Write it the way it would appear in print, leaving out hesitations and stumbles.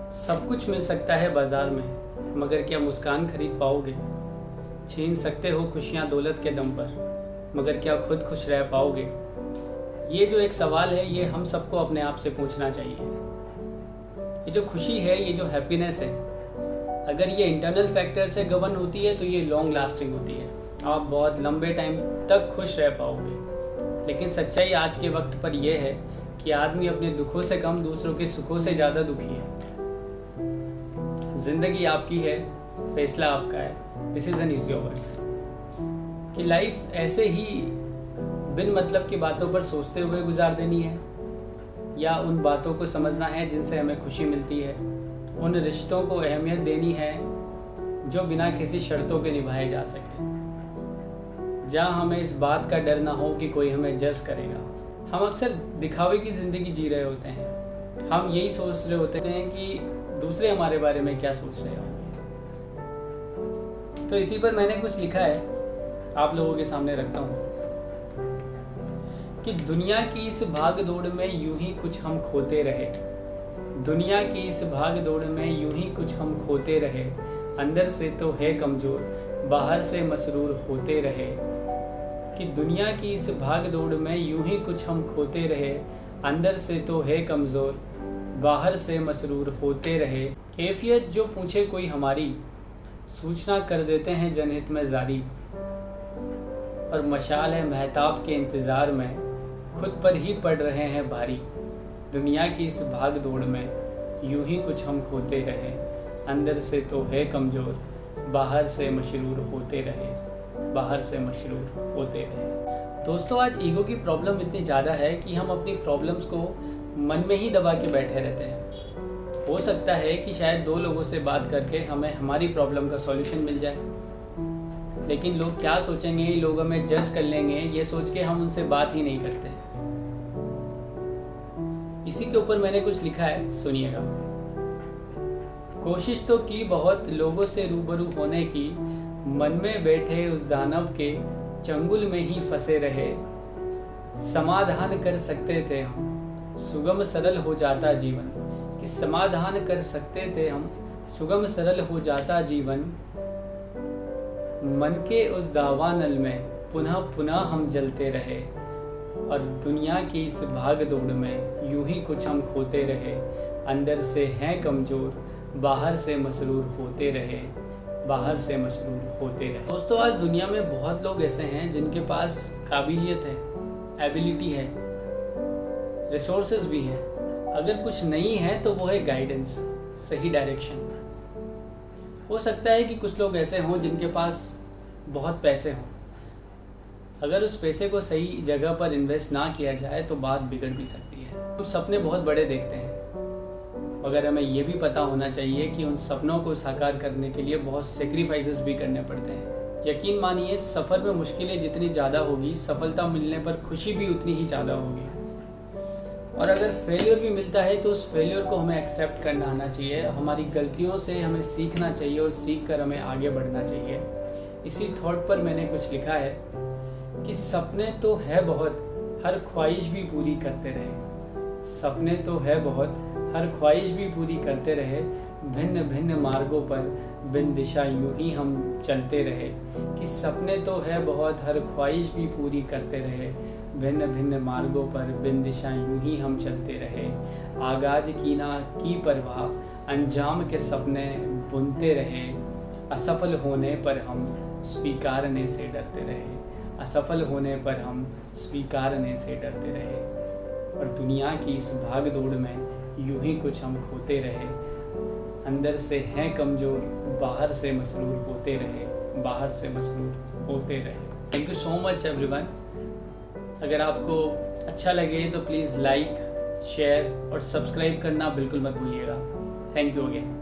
सब कुछ मिल सकता है बाजार में, मगर क्या मुस्कान खरीद पाओगे? छीन सकते हो खुशियाँ दौलत के दम पर, मगर क्या खुद खुश रह पाओगे? ये जो एक सवाल है, ये हम सबको अपने आप से पूछना चाहिए। ये जो खुशी है, ये जो हैप्पीनेस है, अगर ये इंटरनल फैक्टर से गवर्न होती है तो ये लॉन्ग लास्टिंग होती है। आप बहुत लंबे टाइम तक खुश रह पाओगे। लेकिन सच्चाई आज के वक्त पर यह है कि आदमी अपने दुखों से कम दूसरों के सुखों से ज़्यादा दुखी है। जिंदगी आपकी है, फैसला आपका है, डिसीजन इज योर्स। कि लाइफ ऐसे ही बिन मतलब की बातों पर सोचते हुए गुजार देनी है, या उन बातों को समझना है जिनसे हमें खुशी मिलती है, उन रिश्तों को अहमियत देनी है जो बिना किसी शर्तों के निभाए जा सके, जहाँ हमें इस बात का डर ना हो कि कोई हमें जज करेगा। हम अक्सर दिखावे की ज़िंदगी जी रहे होते हैं। हम यही सोच रहे होते हैं कि दूसरे हमारे बारे में क्या सोच रहे होंगे। तो इसी पर मैंने कुछ लिखा है, आप लोगों के सामने रखता हूँ कि दुनिया की इस भाग दौड़ में यूं ही कुछ हम खोते रहे। दुनिया की इस भाग दौड़ में यूं ही कुछ हम खोते रहे। अंदर से तो है कमज़ोर, बाहर से मसरूर होते रहे। कि दुनिया की इस भाग दौड़ में यूं ही कुछ हम खोते रहे। अंदर से तो है कमज़ोर, बाहर से मसरूर होते रहे। कैफियत जो पूछे कोई हमारी, सूचना कर देते हैं जनहित में जारी। और मशाल है महताब के इंतज़ार में, खुद पर ही पड़ रहे हैं भारी। दुनिया की इस भाग दौड़ में यूं ही कुछ हम खोते रहे। अंदर से तो है कमज़ोर, बाहर से मशरूर होते रहे। बाहर से मशरूर होते रहे। दोस्तों, आज ईगो की प्रॉब्लम इतनी ज़्यादा है कि हम अपनी प्रॉब्लम्स को मन में ही दबा के बैठे रहते हैं। हो सकता है कि शायद दो लोगों से बात करके हमें हमारी प्रॉब्लम का सॉल्यूशन मिल जाए, लेकिन लोग क्या सोचेंगे, लोग हमें जज कर लेंगे, ये सोच के हम उनसे बात ही नहीं करते। इसी के ऊपर मैंने कुछ लिखा है, सुनिएगा। कोशिश तो की बहुत लोगों से रूबरू होने की, मन में बैठे उस दानव के चंगुल में ही फंसे रहे। समाधान कर सकते थे हम, सुगम सरल हो जाता जीवन। कि समाधान कर सकते थे हम, सुगम सरल हो जाता जीवन। मन के उस दावानल में पुनः पुनः हम जलते रहे। और दुनिया की इस भाग दौड़ में यूं ही कुछ हम खोते रहे। अंदर से हैं कमज़ोर, बाहर से मसरूर होते रहे। बाहर से मसरूर होते रहे। दोस्तों, आज दुनिया में बहुत लोग ऐसे हैं जिनके पास काबिलियत है, एबिलिटी है, रिसोर्सेज भी हैं। अगर कुछ नहीं है तो वो है गाइडेंस, सही डायरेक्शन। हो सकता है कि कुछ लोग ऐसे हों जिनके पास बहुत पैसे हों। अगर उस पैसे को सही जगह पर इन्वेस्ट ना किया जाए तो बात बिगड़ भी सकती है। हम सपने बहुत बड़े देखते हैं, मगर हमें ये भी पता होना चाहिए कि उन सपनों को साकार करने के लिए बहुत सेक्रीफाइसेस भी करने पड़ते हैं। यकीन मानिए, सफ़र में मुश्किलें जितनी ज़्यादा होगी, सफलता मिलने पर खुशी भी उतनी ही ज़्यादा होगी। और अगर फेलियर भी मिलता है तो उस फेलियर को हमें एक्सेप्ट करना आना चाहिए। हमारी गलतियों से हमें सीखना चाहिए और सीख कर हमें आगे बढ़ना चाहिए। इसी थॉट पर मैंने कुछ लिखा है कि सपने तो है बहुत, हर ख्वाहिश भी पूरी करते रहे। सपने तो है बहुत, हर ख्वाहिश भी पूरी करते रहे। भिन्न भिन्न मार्गों पर बिन दिशा यूं ही हम चलते रहे। कि सपने तो है बहुत, हर ख्वाहिश भी पूरी करते रहे। भिन्न भिन्न मार्गों पर बिन दिशा यूं ही हम चलते रहे। आगाज की ना की परवाह, अंजाम के सपने बुनते रहे। असफल होने पर हम स्वीकारने से डरते रहे। असफल होने पर हम स्वीकारने से डरते रहे। और दुनिया की इस भाग दौड़ में यूं ही कुछ हम खोते रहे। अंदर से हैं कमज़ोर, बाहर से मसरूर होते रहे। बाहर से मसरूर होते रहे। Thank you so much everyone. अगर आपको अच्छा लगे तो प्लीज़ लाइक, शेयर और सब्सक्राइब करना बिल्कुल मत भूलिएगा। Thank you again.